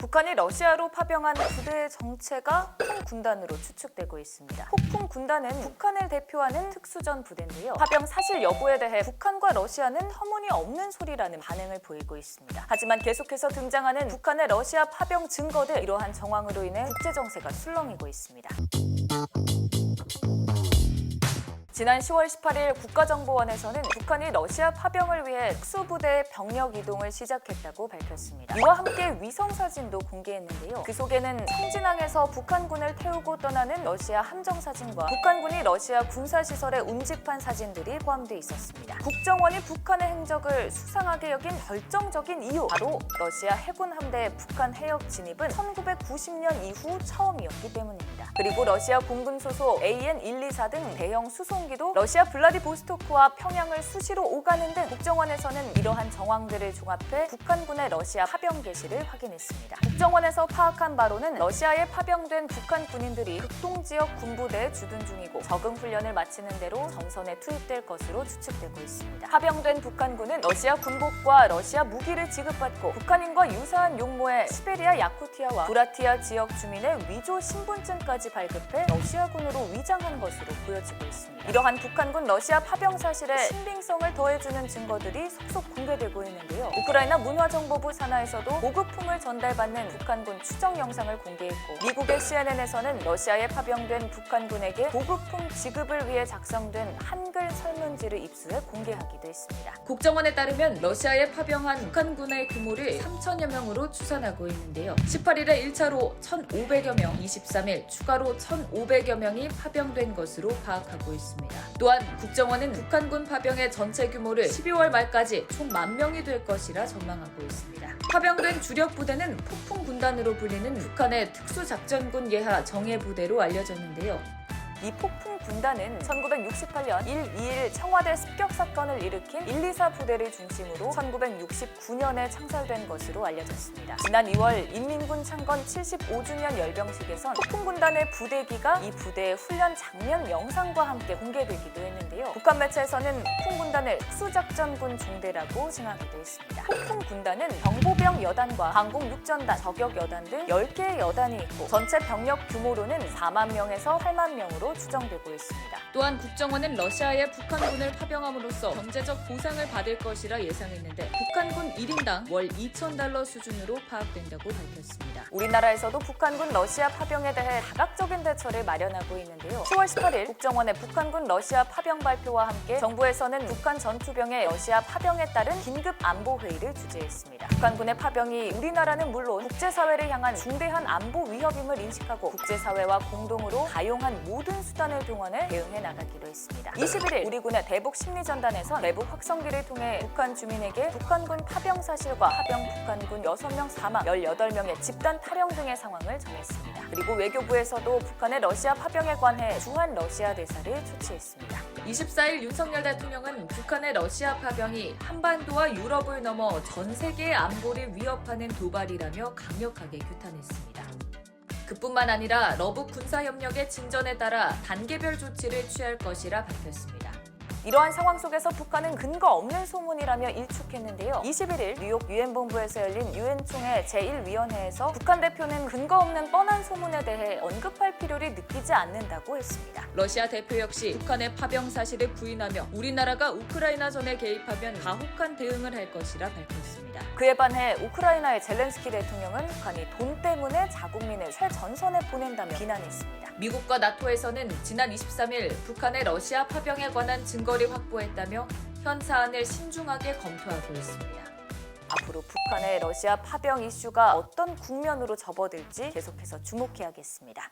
북한이 러시아로 파병한 부대의 정체가 폭풍 군단으로 추측되고 있습니다. 폭풍 군단은 북한을 대표하는 특수전 부대인데요. 파병 사실 여부에 대해 북한과 러시아는 터무니없는 소리라는 반응을 보이고 있습니다. 하지만 계속해서 등장하는 북한의 러시아 파병 증거들, 이러한 정황으로 인해 국제정세가 술렁이고 있습니다. 지난 10월 18일 국가정보원에서는 북한이 러시아 파병을 위해 특수부대의 병력 이동을 시작했다고 밝혔습니다. 이와 함께 위성사진도 공개했는데요. 그 속에는 성진항에서 북한군을 태우고 떠나는 러시아 함정사진과 북한군이 러시아 군사시설에 운집한 사진들이 포함되어 있었습니다. 국정원이 북한의 행적을 수상하게 여긴 결정적인 이유, 바로 러시아 해군 함대의 북한 해역 진입은 1990년 이후 처음이었기 때문입니다. 그리고 러시아 공군 소속 AN-124 등 대형 수송기도 러시아 블라디보스토크와 평양을 수시로 오가는 등 국정원에서는 이러한 정황들을 종합해 북한군의 러시아 파병 개시를 확인했습니다. 국정원에서 파악한 바로는 러시아에 파병된 북한 군인들이 극동지역 군부대에 주둔 중이고 적응 훈련을 마치는 대로 전선에 투입될 것으로 추측되고 있습니다. 파병된 북한군은 러시아 군복과 러시아 무기를 지급받고 북한인과 유사한 용모의 시베리아 야쿠티아와 부라티아 지역 주민의 위조 신분증까지 발급해 러시아군으로 위장한 것으로 보여지고 있습니다. 이러한 북한군 러시아 파병 사실에 신빙성을 더해주는 증거들이 속속 공개되고 있는데요. 우크라이나 문화정보부 산하에서도 보급품을 전달받는 북한군 추정 영상을 공개했고, 미국의 CNN에서는 러시아에 파병된 북한군에게 보급품 지급을 위해 작성된 한글 설문지를 입수해 공개하기도 했습니다. 국정원에 따르면 러시아에 파병한 북한군의 규모를 3천여 명으로 추산하고 있는데요. 18일에 1차로 1,500여 명, 23일 추가로 1,500여 명이 파병된 것으로 파악하고 있습니다. 또한 국정원은 북한군 파병의 전체 규모를 12월 말까지 총 10,000명이 될 것이라 전망하고 있습니다. 파병된 주력 부대는 폭풍 군단으로 불리는 북한의 특수작전군 예하 정예부대로 알려졌는데요. 이 폭풍 군단은 1968년 1.21 청와대 습격 사건을 일으킨 124 부대를 중심으로 1969년에 창설된 것으로 알려졌습니다. 지난 2월 인민군 창건 75주년 열병식에선 폭풍 군단의 부대기가 이 부대의 훈련 장면 영상과 함께 공개되기도 했는데요. 북한 매체에서는 폭풍 군단을 특수작전군 중대라고 칭하기도 했습니다. 폭풍 군단은 경보병 여단과 항공육전단, 저격여단 등 10개의 여단이 있고 전체 병력 규모로는 4만 명에서 8만 명으로 추정되고 있습니다. 또한 국정원은 러시아에 북한군을 파병함으로써 경제적 보상을 받을 것이라 예상했는데 북한군 1인당 월 $2,000 수준으로 파악된다고 밝혔습니다. 우리나라에서도 북한군 러시아 파병에 대해 다각적인 대처를 마련하고 있는데요. 10월 18일 국정원의 북한군 러시아 파병 발표와 함께 정부에서는 북한 전투병의 러시아 파병에 따른 긴급 안보 회의를 주재했습니다. 북한군의 파병이 우리나라는 물론 국제사회를 향한 중대한 안보 위협임을 인식하고 국제사회와 공동으로 가용한 모든 수단을 동원해 대응해 나가기로 했습니다. 21일 우리 군의 대북 심리전단에서 내북 확성기를 통해 북한 주민에게 북한군 파병 사실과 파병 북한군 6명 사망, 18명의 집단 탈영 등의 상황을 전했습니다. 그리고 외교부에서도 북한의 러시아 파병에 관해 주한 러시아 대사를 초치했습니다. 24일 윤석열 대통령은 북한의 러시아 파병이 한반도와 유럽을 넘어 전 세계의 안보를 위협하는 도발이라며 강력하게 규탄했습니다. 그뿐만 아니라 러북 군사협력의 진전에 따라 단계별 조치를 취할 것이라 밝혔습니다. 이러한 상황 속에서 북한은 근거 없는 소문이라며 일축했는데요. 21일 뉴욕 유엔본부에서 열린 유엔총회 제1위원회에서 북한 대표는 근거 없는 뻔한 소문에 대해 언급할 필요를 느끼지 않는다고 했습니다. 러시아 대표 역시 북한의 파병 사실을 부인하며 우리나라가 우크라이나전에 개입하면 가혹한 대응을 할 것이라 밝혔습니다. 그에 반해 우크라이나의 젤렌스키 대통령은 북한이 돈 때문에 자국민을 최전선에 보낸다며 비난했습니다. 미국과 나토에서는 지난 23일 북한의 러시아 파병에 관한 증거를 확보했다며 현 사안을 신중하게 검토하고 있습니다. 앞으로 북한의 러시아 파병 이슈가 어떤 국면으로 접어들지 계속해서 주목해야겠습니다.